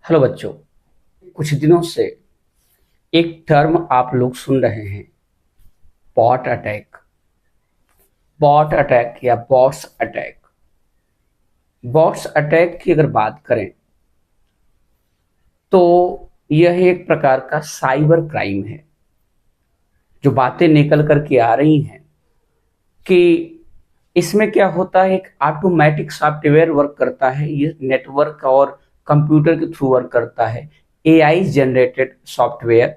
Hello बच्चों। कुछ दिनों से एक टर्म आप लोग सुन रहे हैं, बॉट अटैक। बॉट अटैक या बॉट्स अटैक। बॉट्स अटैक की अगर बात करें तो यह एक प्रकार का साइबर क्राइम है। जो बातें निकल करके आ रही हैं कि इसमें क्या होता है, एक ऑटोमेटिक सॉफ्टवेयर वर्क करता है। ये नेटवर्क और कंप्यूटर के थ्रू वर्क करता है। एआई जनरेटेड सॉफ्टवेयर,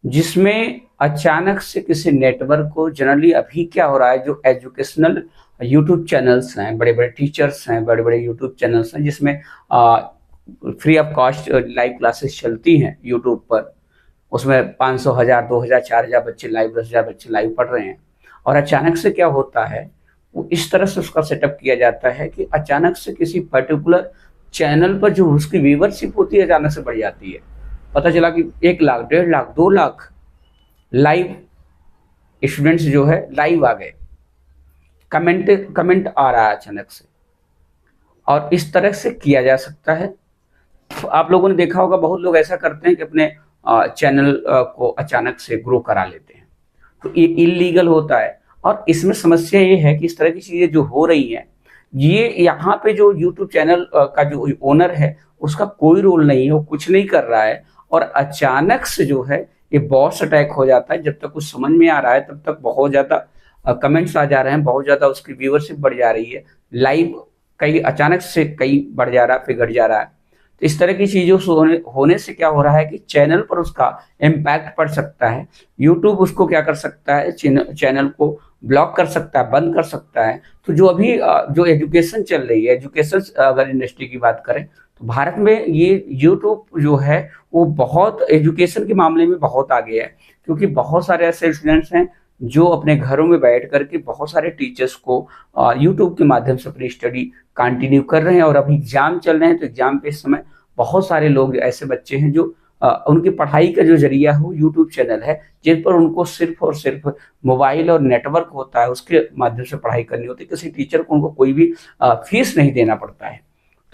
जिसमें अचानक से किसी नेटवर्क को, जनरली अभी क्या हो रहा है, जो एजुकेशनल यूट्यूब चैनल्स हैं, बड़े बड़े टीचर्स हैं, बड़े बड़े यूट्यूब चैनल्स हैं जिसमें free of cost live classes चलती हैं यूट्यूब पर। उसमें 500, 1000, 2000, 4000 बच्चे लाइव, 10,000 बच्चे लाइव पढ़ रहे हैं। और अचानक से क्या होता है, वो इस तरह से उसका सेटअप किया जाता है कि अचानक से किसी पर्टिकुलर चैनल पर जो उसकी व्यूवरशिप होती है अचानक से बढ़ जाती है। पता चला कि 1 लाख, 1.5 लाख, 2 लाख लाइव स्टूडेंट्स जो है लाइव आ गए। कमेंट कमेंट आ रहा है अचानक से, और इस तरह से किया जा सकता है। आप लोगों ने देखा होगा, बहुत लोग ऐसा करते हैं कि अपने चैनल को अचानक से ग्रो करा लेते हैं, तो ये इलीगल होता है। और इसमें समस्या ये है कि इस तरह की चीजें जो हो रही हैं, ये यहाँ पे जो यूट्यूब चैनल का जो ओनर है उसका कोई रोल नहीं है, वो कुछ नहीं कर रहा है। और अचानक से जो है ये बॉस अटैक हो जाता है। जब तक कुछ समझ में आ रहा है तब तक बहुत ज्यादा कमेंट्स आ जा रहे हैं, बहुत ज्यादा उसकी व्यूअरशिप बढ़ जा रही है। लाइव कई अचानक से कई बढ़ जा रहा है, फिर घट जा रहा है। तो इस तरह की चीजों से होने से क्या हो रहा है कि चैनल पर उसका इम्पैक्ट पड़ सकता है। यूट्यूब उसको क्या कर सकता है, चैनल को ब्लॉक कर सकता है, बंद कर सकता है। तो जो अभी जो एजुकेशन चल रही है, एजुकेशन अगर इंडस्ट्री की बात करें तो भारत में ये यूट्यूब जो है वो बहुत एजुकेशन के मामले में बहुत आगे है। क्योंकि बहुत सारे ऐसे स्टूडेंट्स हैं जो अपने घरों में बैठ करके बहुत सारे टीचर्स को यूट्यूब के माध्यम से अपनी स्टडी कंटिन्यू कर रहे हैं। और अभी एग्जाम चल रहे हैं, तो एग्जाम पे इस समय बहुत सारे लोग ऐसे बच्चे हैं जो उनकी पढ़ाई का जो जरिया है वो यूट्यूब चैनल है, जिन पर उनको सिर्फ और सिर्फ मोबाइल और नेटवर्क होता है, उसके माध्यम से पढ़ाई करनी होती है। किसी टीचर को उनको कोई भी फीस नहीं देना पड़ता है।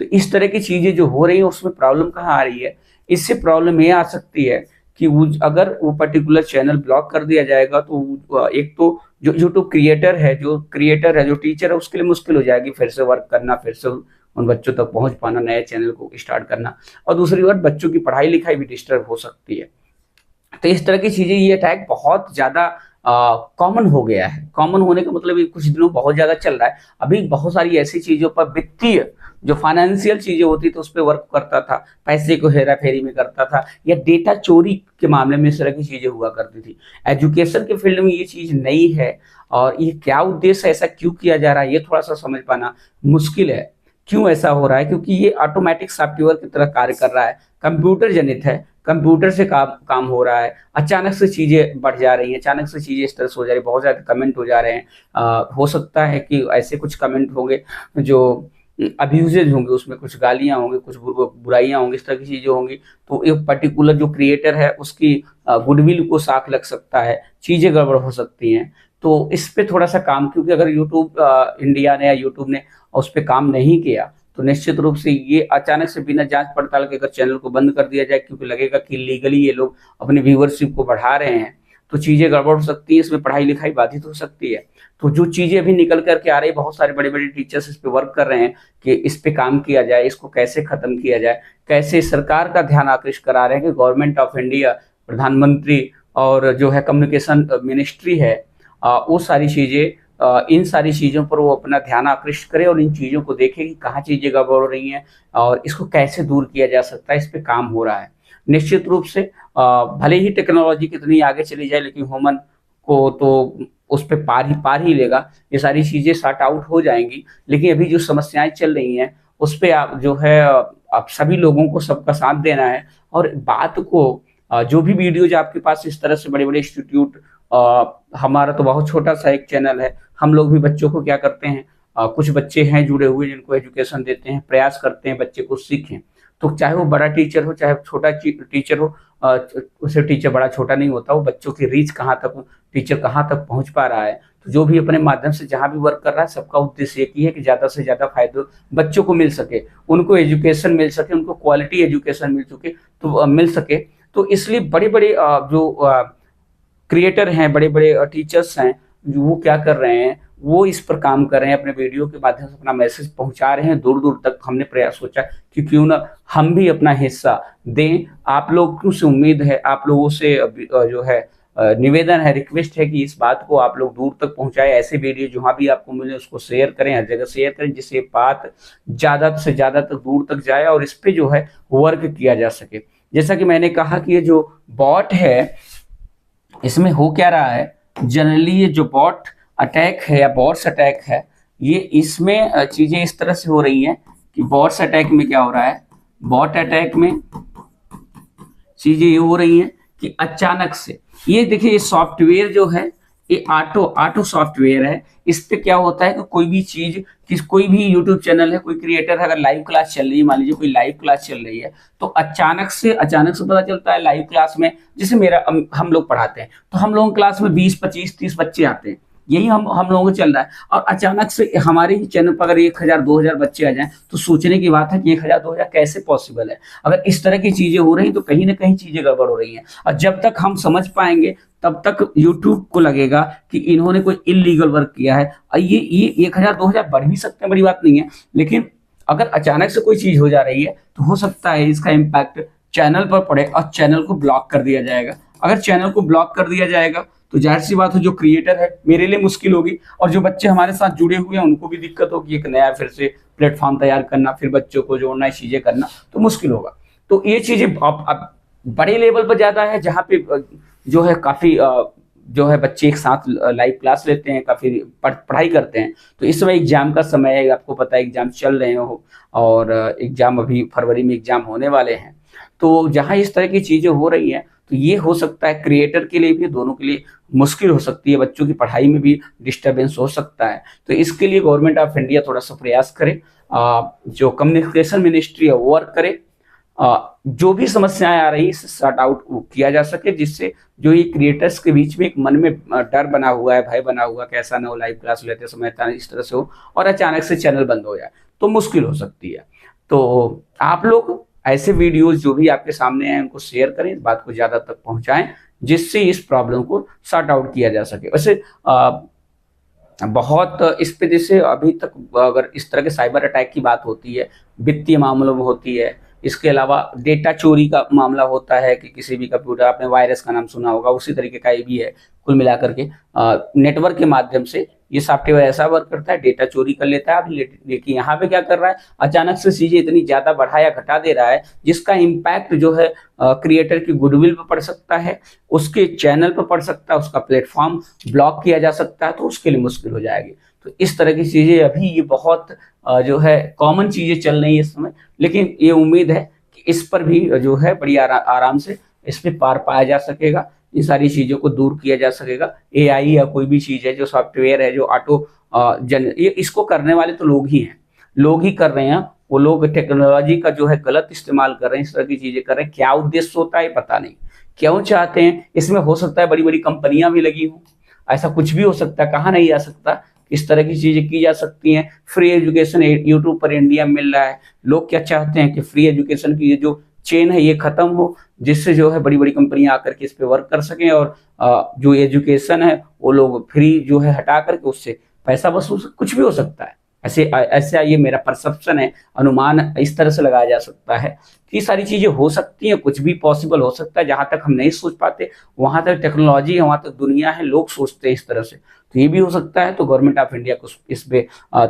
तो इस तरह की चीजें जो हो रही है उसमें प्रॉब्लम कहाँ आ रही है, इससे प्रॉब्लम ये आ सकती है कि अगर वो पर्टिकुलर चैनल ब्लॉक कर दिया जाएगा तो एक तो जो यूट्यूब क्रिएटर है, जो टीचर है, उसके लिए मुश्किल हो जाएगी फिर से वर्क करना, फिर से उन बच्चों तक पहुंच पाना, नए चैनल को स्टार्ट करना। और दूसरी बात, बच्चों की पढ़ाई लिखाई भी डिस्टर्ब हो सकती है। तो इस तरह की चीजें, ये अटैक बहुत ज्यादा कॉमन हो गया है। कॉमन होने का मतलब ये कुछ दिनों बहुत ज्यादा चल रहा है। अभी बहुत सारी ऐसी चीजों पर, वित्तीय जो फाइनेंशियल चीजें होती थी उस पर वर्क करता था, पैसे को हेरा फेरी में करता था, या डेटा चोरी के मामले में इस तरह की चीजें हुआ करती थी। एजुकेशन के फील्ड में ये चीज नई है, और ये क्या उद्देश्य, ऐसा क्यों किया जा रहा है, ये थोड़ा सा समझ पाना मुश्किल है। क्यों ऐसा हो रहा है? क्योंकि ये ऑटोमेटिक सॉफ्टवेयर की तरह कार्य कर रहा है, कंप्यूटर जनित है, कंप्यूटर से काम हो रहा है। अचानक से चीजें बढ़ जा रही हैं, अचानक से चीजें इस तरह से हो जा रही है, बहुत ज्यादा कमेंट हो जा रहे हैं। हो सकता है कि ऐसे कुछ कमेंट होंगे जो अब्यूजेज होंगे, उसमें कुछ गालियां होंगी, कुछ बुराइयां होंगी, इस तरह की चीजें होंगी। तो एक पर्टिकुलर जो क्रिएटर है उसकी गुडविल को साख लग सकता है, चीजें गड़बड़ हो सकती हैं। तो इस पे थोड़ा सा काम, क्योंकि अगर यूट्यूब इंडिया ने या यूट्यूब ने उस पर काम नहीं किया तो निश्चित रूप से ये अचानक से बिना जांच पड़ताल के अगर चैनल को बंद कर दिया जाए, क्योंकि लगेगा कि लीगली ये लोग अपनी व्यूअरशिप को बढ़ा रहे हैं, तो चीजें गड़बड़ हो सकती है, इसमें पढ़ाई लिखाई बाधित हो सकती है। तो जो चीजें अभी निकल करके आ रही है, बहुत सारे बड़े बड़े टीचर्स इस पे वर्क कर रहे हैं कि इस पे काम किया जाए, इसको कैसे खत्म किया जाए, कैसे सरकार का ध्यान आकृष्ट करा रहे हैं कि गवर्नमेंट ऑफ इंडिया, प्रधानमंत्री और जो है कम्युनिकेशन मिनिस्ट्री है, वो सारी चीजें, इन सारी चीजों पर वो अपना ध्यान आकृष्ट करे और इन चीजों को देखे कि कहाँ चीजें गड़बड़ हो रही हैं और इसको कैसे दूर किया जा सकता है। इस पे काम हो रहा है। निश्चित रूप से भले ही टेक्नोलॉजी कितनी आगे चली जाए, लेकिन ह्यूमन को तो उस पे पार ही लेगा। ये सारी चीजें सॉर्ट आउट हो जाएंगी। लेकिन अभी जो समस्याएं चल रही हैं उस पे आप जो है, आप सभी लोगों को सबका साथ देना है। और बात को जो भी वीडियोज आपके पास इस तरह से बड़े बड़े इंस्टीट्यूट, हमारा तो बहुत छोटा सा एक चैनल है, हम लोग भी बच्चों को क्या करते हैं, कुछ बच्चे हैं जुड़े हुए जिनको एजुकेशन देते हैं, प्रयास करते हैं बच्चे को सीखें। तो चाहे वो बड़ा टीचर हो चाहे छोटा टीचर हो, उसे टीचर बड़ा छोटा नहीं होता, वो बच्चों की रीच कहाँ तक, टीचर कहाँ तक पहुंच पा रहा है। तो जो भी अपने माध्यम से जहां भी वर्क कर रहा है, सबका उद्देश्य एक ही है कि ज्यादा से ज्यादा फायदे बच्चों को मिल सके, उनको एजुकेशन मिल सके, उनको क्वालिटी एजुकेशन मिल सके। तो इसलिए बड़े बड़े जो क्रिएटर हैं, बड़े बड़े टीचर्स हैं, वो क्या कर रहे हैं, वो इस पर काम कर रहे हैं, अपने वीडियो के माध्यम से अपना मैसेज पहुंचा रहे हैं दूर दूर तक। हमने प्रयास सोचा कि क्यों ना हम भी अपना हिस्सा दें। आप लोगों से उम्मीद है, आप लोगों से जो है निवेदन है, रिक्वेस्ट है कि इस बात को आप लोग दूर तक पहुंचाएं। ऐसे वीडियो जहां भी आपको मिले उसको शेयर करें, हर जगह शेयर करें, जिससे बात ज्यादा से ज्यादा तक दूर तक जाए और इस पे जो है वर्क किया जा सके। जैसा कि मैंने कहा कि ये जो बॉट है, इसमें हो क्या रहा है, जनरली ये जो बॉट अटैक है या बॉट्स अटैक है, ये इसमें चीजें इस तरह से हो रही हैं कि बॉट्स अटैक में क्या हो रहा है, बॉट अटैक में चीजें ये हो रही हैं कि अचानक से ये देखिए, ये सॉफ्टवेयर जो है ये ऑटो सॉफ्टवेयर है। इस पे क्या होता है कि कोई भी चीज, कोई भी यूट्यूब चैनल है, कोई क्रिएटर है, अगर लाइव क्लास चल रही है, मान लीजिए कोई लाइव क्लास चल रही है, तो अचानक से पता चलता है लाइव क्लास में, जैसे हम लोग पढ़ाते हैं, तो हम लोगों क्लास में 20 25 30 बच्चे आते हैं, यही हम लोगों को चल रहा है, और अचानक से हमारे ही चैनल पर अगर 1000 2000 बच्चे आ जाएं, तो सोचने की बात है कि 1000 2000 कैसे पॉसिबल है। अगर इस तरह की चीजें हो रही तो कहीं ना कहीं चीजें गड़बड़ हो रही हैं, और जब तक हम समझ पाएंगे तब तक यूट्यूब को लगेगा कि इन्होंने कोई इलीगल वर्क किया है। ये 1000 2000 बढ़ भी सकते हैं, बड़ी बात नहीं है, लेकिन अगर अचानक से कोई चीज हो जा रही है तो हो सकता है इसका इम्पैक्ट चैनल पर पड़े और चैनल को ब्लॉक कर दिया जाएगा। अगर चैनल को ब्लॉक कर दिया जाएगा तो जाहिर सी बात है, जो क्रिएटर है मेरे लिए मुश्किल होगी, और जो बच्चे हमारे साथ जुड़े हुए हैं उनको भी दिक्कत होगी। एक नया फिर से प्लेटफॉर्म तैयार करना, फिर बच्चों को जोड़ना, चीजें करना तो मुश्किल होगा। तो ये चीजें अब बड़े लेवल पर ज्यादा है, जहाँ पे जो है काफी जो है बच्चे एक साथ लाइव क्लास लेते हैं, काफी पढ़ाई करते हैं। तो इस समय एग्जाम का समय है, आपको पता है एग्जाम चल रहे हो, और एग्जाम अभी फरवरी में एग्जाम होने वाले हैं। तो जहाँ इस तरह की चीजें हो रही हैं, तो ये हो सकता है क्रिएटर के लिए भी, दोनों के लिए मुश्किल हो सकती है, बच्चों की पढ़ाई में भी डिस्टरबेंस हो सकता है। तो इसके लिए गवर्नमेंट ऑफ इंडिया थोड़ा सा प्रयास करे, जो कम्युनिकेशन मिनिस्ट्री है वो वर्क करे, जो भी समस्याएं आ रही है इसे सॉर्ट आउट किया जा सके, जिससे जो ये क्रिएटर्स के बीच में एक मन में डर बना हुआ है, भय बना हुआ, कैसा ना हो लाइव क्लास लेते समय इस तरह से हो और अचानक से चैनल बंद हो जाए तो मुश्किल हो सकती है। तो आप लोग ऐसे वीडियोस जो भी आपके सामने हैं उनको शेयर करें, इस बात को ज्यादा तक पहुंचाएं, जिससे इस प्रॉब्लम को सॉर्ट आउट किया जा सके। वैसे बहुत इस पे, जैसे अभी तक अगर इस तरह के साइबर अटैक की बात होती है, वित्तीय मामलों में होती है, इसके अलावा डेटा चोरी का मामला होता है कि किसी भी कंप्यूटर, आपने वायरस का नाम सुना होगा, उसी तरीके का ये भी है। कुल मिलाकर के नेटवर्क के माध्यम से ये सॉफ्टवेयर ऐसा वर्क करता है, डेटा चोरी कर लेता है। अब देखिए यहाँ पे क्या कर रहा है, अचानक से चीजें इतनी ज्यादा बढ़ा या घटा दे रहा है जिसका इम्पैक्ट जो है क्रिएटर की गुडविल पर पड़ सकता है, उसके चैनल पर पड़ सकता है, उसका प्लेटफॉर्म ब्लॉक किया जा सकता है, तो उसके लिए मुश्किल हो जाएगी। तो इस तरह की चीजें अभी ये बहुत जो है कॉमन चीजें चल रही है इस समय, लेकिन ये उम्मीद है कि इस पर भी जो है बड़ी आराम से इस पे पार पाया जा सकेगा, इन सारी चीजों को दूर किया जा सकेगा। एआई या कोई भी चीज है, जो सॉफ्टवेयर है, जो ऑटो ये इसको करने वाले तो लोग ही हैं, लोग ही कर रहे हैं। वो लोग टेक्नोलॉजी का जो है गलत इस्तेमाल कर रहे हैं, इस तरह की चीजें कर रहे हैं। क्या उद्देश्य होता है पता नहीं, क्यों चाहते हैं, इसमें हो सकता है बड़ी बड़ी कंपनियां भी लगी हो, ऐसा कुछ भी हो सकता है, कहा नहीं जा सकता। इस तरह की चीजें की जा सकती हैं। फ्री एजुकेशन यूट्यूब पर इंडिया में मिल रहा है, लोग क्या चाहते हैं कि फ्री एजुकेशन की ये जो चेन है ये खत्म हो, जिससे जो है बड़ी बड़ी कंपनियां आकर के इस पे वर्क कर सकें, और जो एजुकेशन है वो लोग फ्री जो है हटा करके उससे पैसा वसूल, कुछ भी हो सकता है। ऐसा ये मेरा परसेप्शन है, अनुमान इस तरह से लगाया जा सकता है कि सारी चीजें हो सकती हैं, कुछ भी पॉसिबल हो सकता है। जहां तक हम नहीं सोच पाते वहां तक टेक्नोलॉजी है, वहां तक दुनिया है, लोग सोचते हैं इस तरह से, तो ये भी हो सकता है। तो गवर्नमेंट ऑफ इंडिया को इस पे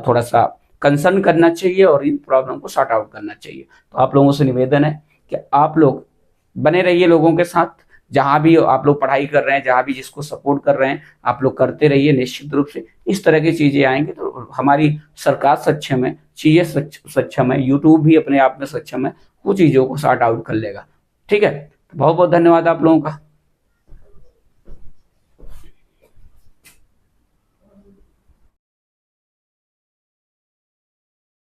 थोड़ा सा कंसर्न करना चाहिए और इन प्रॉब्लम को सॉर्ट आउट करना चाहिए। तो आप लोगों से निवेदन है कि आप लोग बने रहिए लोगों के साथ, जहां भी आप लोग पढ़ाई कर रहे हैं, जहां भी जिसको सपोर्ट कर रहे हैं, आप लोग करते रहिए। निश्चित रूप से इस तरह की चीजें आएंगी तो हमारी सरकार सक्षम है, चीजें सक्षम है, यूट्यूब भी अपने आप में सक्षम है, वो चीजों को सॉर्ट आउट कर लेगा। ठीक है, बहुत बहुत धन्यवाद आप लोगों का।